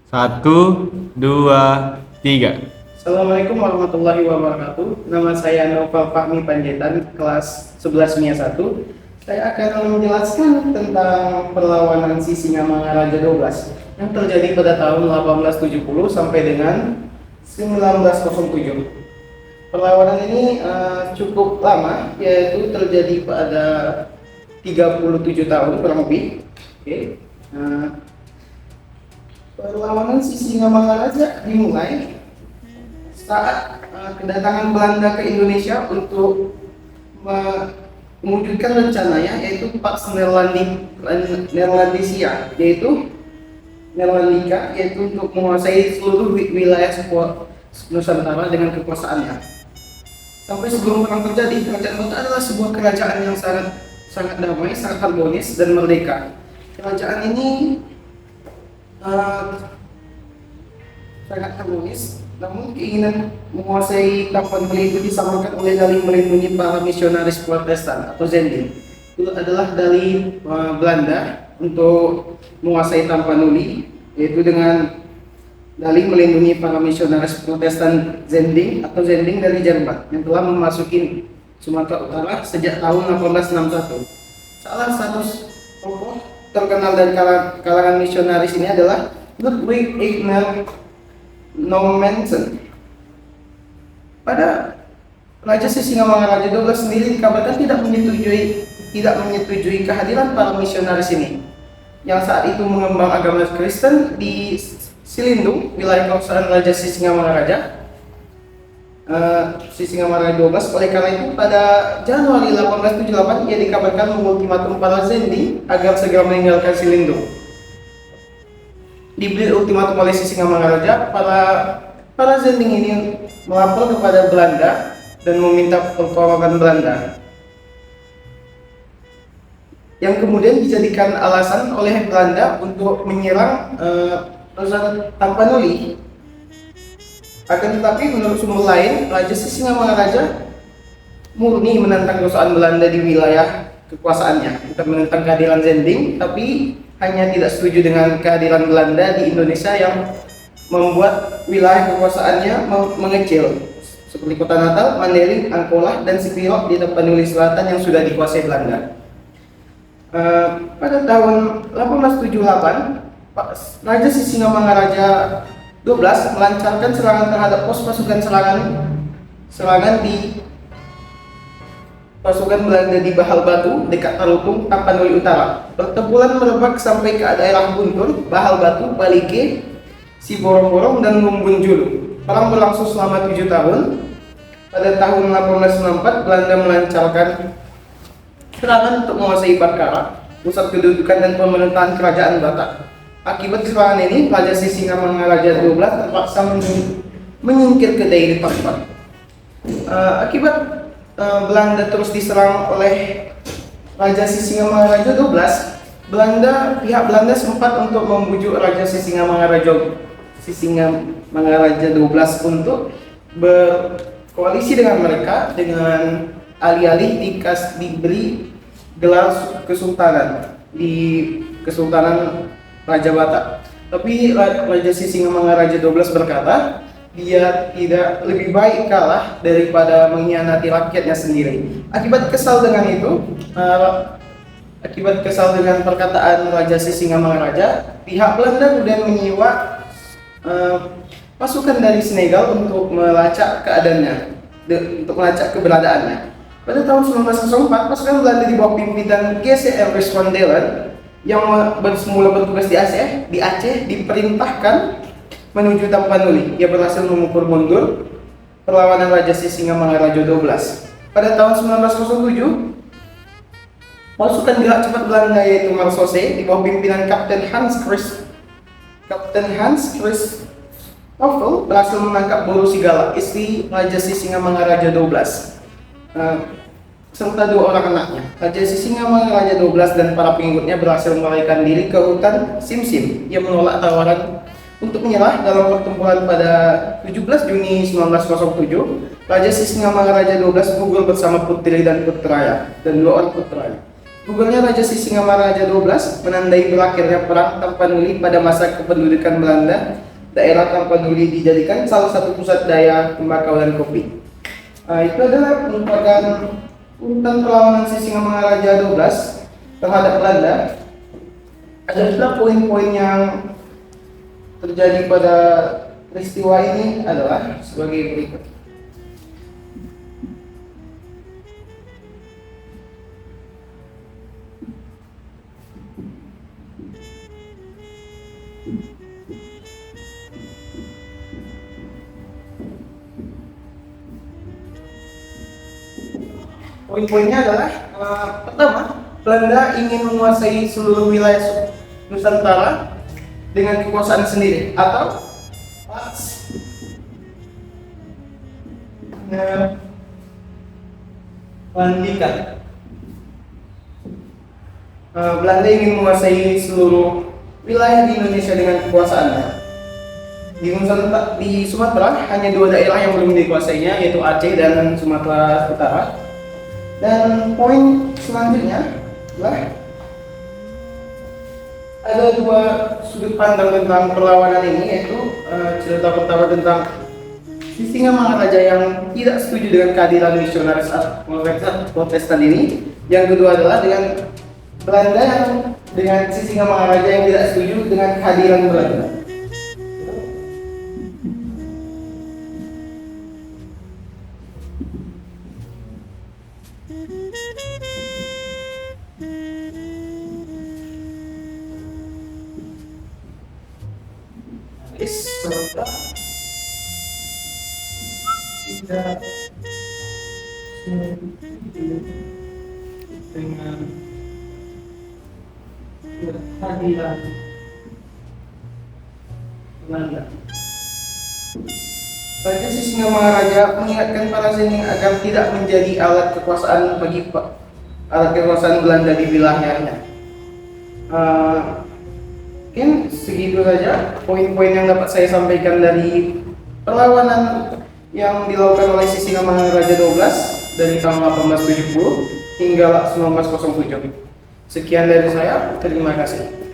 Satu, dua, tiga. Assalamualaikum warahmatullahi wabarakatuh. Nama saya Noval Fahmi Panjaitan, kelas 11 MIA 1. Saya akan menjelaskan tentang perlawanan Sisingamangaraja 12 yang terjadi pada tahun 1870 sampai dengan 1907. Perlawanan ini cukup lama, yaitu terjadi pada 37 tahun kurang lebih. Oke. Perlawanan Sisingamangaraja dimulai saat kedatangan Belanda ke Indonesia untuk mewujudkan rencananya, yaitu Pax Neerlandisia, yaitu Neerlandika, yaitu untuk menguasai seluruh wilayah Nusantara dengan kekuasaannya. Sampai sebelum perang terjadi, Kerajaan Batu adalah sebuah kerajaan yang sangat damai, sangat harmonis dan merdeka. Kerajaan ini sangat harmonis, namun keinginan menguasai Tapanuli itu disamarkan oleh dalih melindungi para misionaris Protestan atau Zending. Itu adalah dalih Belanda untuk menguasai Tapanuli, yaitu dengan dalih melindungi para misionaris Protestan Zending atau Zending dari Jerman yang telah memasuki Sumatera Utara sejak tahun 1861. Salah satu tokoh terkenal dari kalangan misionaris ini adalah Ludwig Eigner Nommensen. Pada Raja Sisingamangaraja 12 sendiri dikabarkan tidak menyetujui kehadiran para misionaris ini, yang saat itu mengembang agama Kristen di Silindung, wilayah kekuasaan Raja Sisingamangaraja. Sisingamangaraja 12. Oleh karena itu, pada Januari 1878 ia dikabarkan mengultimatum para Zending agar segera meninggalkan Silindung. Diberi ultimatum oleh Sisingamangaraja, para Zending ini melapor kepada Belanda dan meminta pertolongan Belanda, yang kemudian dijadikan alasan oleh Belanda untuk menyerang Tapanuli. Akan tetapi menurut sumber lain, Raja Sisingamangaraja murni menentang kekuasaan Belanda di wilayah kekuasaannya, bukan menentang kehadiran Zending, tapi hanya tidak setuju dengan kehadiran Belanda di Indonesia yang membuat wilayah kekuasaannya mengecil, seperti Kota Natal, Mandailing, Angkola, dan Sipirot di Tapanuli Selatan yang sudah dikuasai Belanda. Pada tahun 1878, Raja Sisingamangaraja 12 melancarkan serangan terhadap pos pasukan serangan di pasukan Belanda di Bahal Batu dekat Tarutung, Tapanuli Utara. Pertempuran merebak sampai ke daerah Guntur, Bahal Batu, Balike, Siborong-borong, dan Lumbun Julu. Perang berlangsung selama 7 tahun. Pada tahun 1894 Belanda melancarkan serangan untuk menguasai Batkara, pusat kedudukan dan pemerintahan kerajaan Batak. Akibat serangan ini, Raja Sisingamangaraja 12 terpaksa menyingkir ke daerah Pakpak. Akibat Belanda terus diserang oleh Raja Sisingamangaraja 12, pihak Belanda sempat untuk membujuk Raja Sisingamangaraja 12 untuk berkoalisi dengan mereka, dengan alih-alih diberi gelar kesultanan di Kesultanan Raja Batak. Tapi Raja Sisingamangaraja 12 berkata, dia tidak lebih baik kalah daripada mengkhianati rakyatnya sendiri. Akibat kesal dengan perkataan Raja Sisingamangaraja, pihak Belanda kemudian menyewa pasukan dari Senegal untuk melacak keberadaannya. Pada tahun 1904, pasukan Belanda di bawah pimpinan G.C.R. Van yang semula bertugas di Aceh diperintahkan menuju Tapanuli. Ia berhasil memukul mundur perlawanan Raja Sisingamangaraja 12. Pada tahun 1907, pasukan gerak cepat Belanda yaitu Marsose di bawah pimpinan Kapten Hans Christoffel berhasil menangkap Bolo Sigala, istri Raja Sisingamangaraja 12. Serta 2 orang anaknya. Raja Sisingamangaraja 12 dan para pengikutnya berhasil melarikan diri ke hutan Simsim. Ia menolak tawaran untuk menyerah dalam pertempuran pada 17 Juni 1907. Raja Sisingamangaraja 12 gugur bersama putri dan putranya dan 2 orang putranya. Gugurnya Raja Sisingamaraja 12 menandai berakhirnya perang Tapanuli pada masa kependudukan Belanda. Daerah Tapanuli dijadikan salah satu pusat daya tembakau dan kopi. Itu adalah merupakan urutan perlawanan Sisingamaraja 12 terhadap Belanda. Ada pula poin-poin yang terjadi pada peristiwa ini adalah sebagai berikut. Poin-poinnya adalah pertama, Belanda ingin menguasai seluruh wilayah Nusantara dengan kekuasaan sendiri atau landikan. Belanda ingin menguasai seluruh wilayah di Indonesia dengan kekuasaannya. Di Sumatera hanya dua daerah yang belum dikuasainya, yaitu Aceh dan Sumatera Utara. Dan poin selanjutnya adalah ada dua sudut pandang tentang perlawanan ini, yaitu cerita pertama tentang Sisingamaraja yang tidak setuju dengan kehadiran misionaris Protestan ini. Yang kedua adalah dengan Belanda yang dengan Sisingamaraja yang tidak setuju dengan kehadiran Belanda. Serta tidak dengan kehadiran Belanda. Raja Sisingamaraja mengingatkan para Zening agar tidak menjadi alat kekuasaan Belanda di wilayahnya. Mungkin segitu saja poin-poin yang dapat saya sampaikan dari perlawanan yang dilakukan oleh Sisingamaraja 12 dari tahun 1870 hingga 1907. Sekian dari saya, terima kasih.